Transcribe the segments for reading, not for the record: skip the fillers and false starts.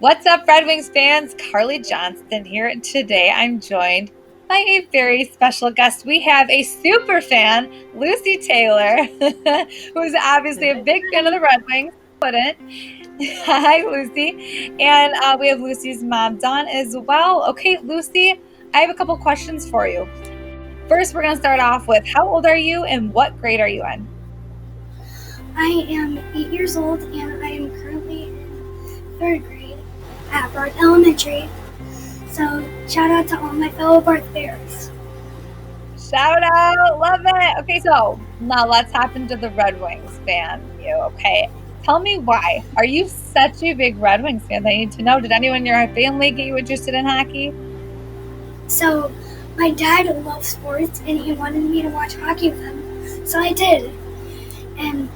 What's up, Red Wings fans? Carly Johnston here, and today I'm joined by a very special guest. We have a super fan, Lucy Taylor, who's obviously a big fan of the Red Wings. Hi, Lucy. And we have Lucy's mom, Dawn, as well. Okay, Lucy, I have a couple questions for you. First, we're going to start off with how old are you and what grade are you in? I am 8 years old and I am currently in 3rd grade at Barth Elementary. So shout out to all my fellow Barth Bears. Shout out, love it. Okay, so now let's hop into the Red Wings fan. Okay, tell me why. Are you such a big Red Wings fan? I need to know. Did anyone in your family get you interested in hockey? So my dad loves sports and he wanted me to watch hockey with him. So I did. And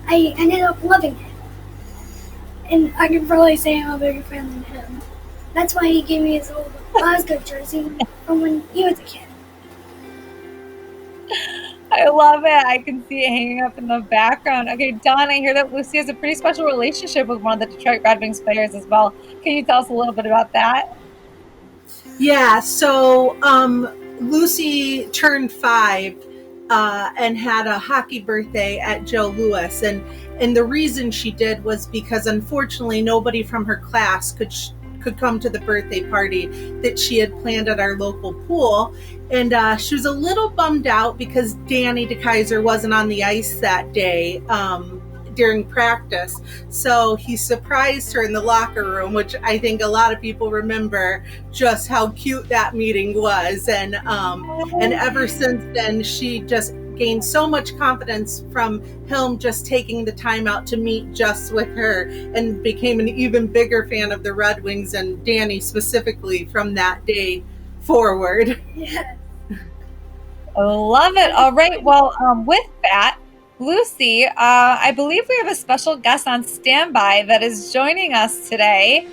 I ended up loving it. And I can probably say I'm a bigger fan than him. That's why he gave me his old Glasgow jersey from when he was a kid. I love it. I can see it hanging up in the background. Okay, Dawn, I hear that Lucy has a pretty special relationship with one of the Detroit Red Wings players as well. Can you tell us a little bit about that? Yeah, so Lucy turned 5 and had a hockey birthday at Joe Louis. And the reason she did was because unfortunately nobody from her class could come to the birthday party that she had planned at our local pool. And she was a little bummed out because Danny DeKeyser wasn't on the ice that day during practice. So he surprised her in the locker room, which I think a lot of people remember just how cute that meeting was. And ever since then, she just gained so much confidence from him just taking the time out to meet just with her, and became an even bigger fan of the Red Wings and Danny specifically from that day forward. Yeah. I love it. All right. Well, with that, Lucy, I believe we have a special guest on standby that is joining us today.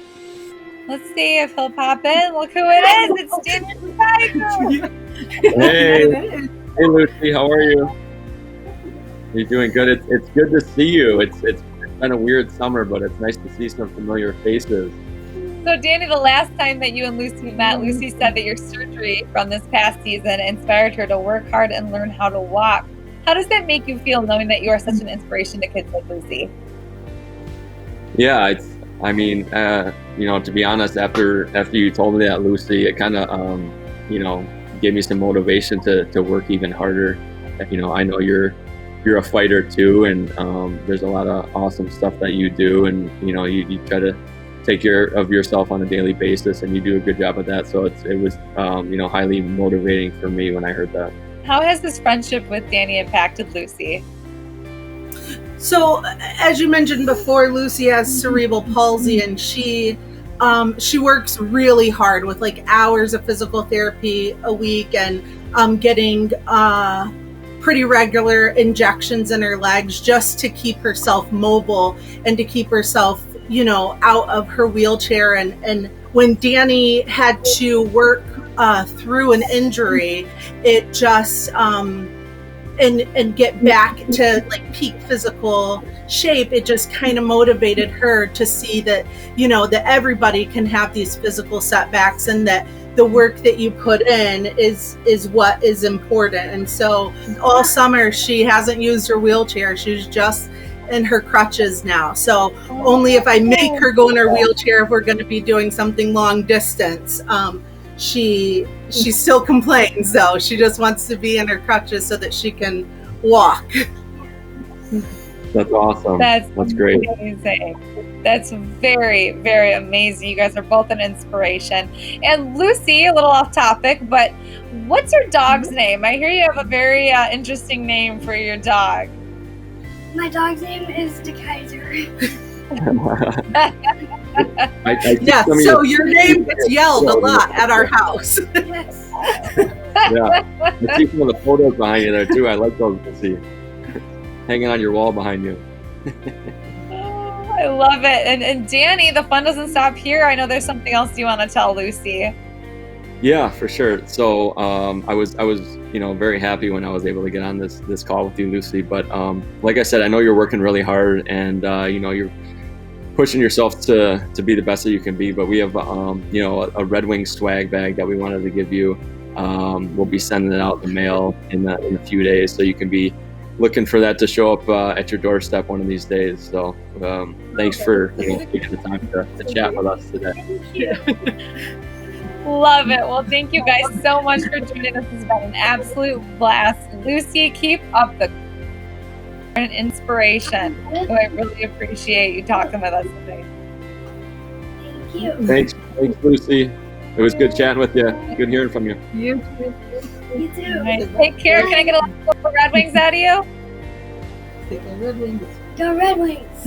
Let's see if he'll pop in. Look who it is. It's Danny DeKeyser. Hey Lucy, how are you? You're doing good. It's good to see you. It's been a weird summer, but it's nice to see some familiar faces. So Danny, the last time that you and Lucy met, Lucy said that your surgery from this past season inspired her to work hard and learn how to walk. How does that make you feel, knowing that you are such an inspiration to kids like Lucy? Yeah, to be honest, after you told me that, Lucy, it kind of gave me some motivation to work even harder. I know you're a fighter too, and there's a lot of awesome stuff that you do, and you try to take care of yourself on a daily basis, and you do a good job of that. So it was highly motivating for me when I heard that. How has this friendship with Danny impacted Lucy? So as you mentioned before, Lucy has cerebral palsy, and she works really hard with like hours of physical therapy a week, and getting pretty regular injections in her legs just to keep herself mobile and to keep herself, out of her wheelchair. And when Danny had to work through an injury, it just and get back to like peak physical shape, it just kind of motivated her to see that, that everybody can have these physical setbacks, and that the work that you put in is what is important. And so all summer she hasn't used her wheelchair. She's just in her crutches now. So only if I make her go in her wheelchair, if we're going to be doing something long distance. She still complains though. She just wants to be in her crutches so that she can walk. That's awesome. That's great. Amazing. That's very, very amazing. You guys are both an inspiration. And Lucy, a little off topic, but what's your dog's name? I hear you have a very interesting name for your dog. My dog's name is DeKeyser. So your name gets yelled a lot at our house. Yes. Yeah. I see some of the photos behind you there too. I like those to see. Hanging on your wall behind you. I love it. And Danny, the fun doesn't stop here. I know there's something else you want to tell Lucy. Yeah, for sure. So I was very happy when I was able to get on this call with you, Lucy. But like I said, I know you're working really hard, and pushing yourself to be the best that you can be. But we have a Red Wings swag bag that we wanted to give you. We'll be sending it out in the mail in a few days, so you can be looking for that to show up at your doorstep one of these days. So thanks for taking the time to chat with us today. Love it. Well, thank you guys so much for joining us. It's been an absolute blast. Lucy, keep up the inspiration. So I really appreciate you talking with us today. Thank you. Thanks, Lucy. It was good chatting with you. Good hearing from you. You too. All right, take care. Can I get a lot of Red Wings out of you? Take the Red Wings. Go Red Wings.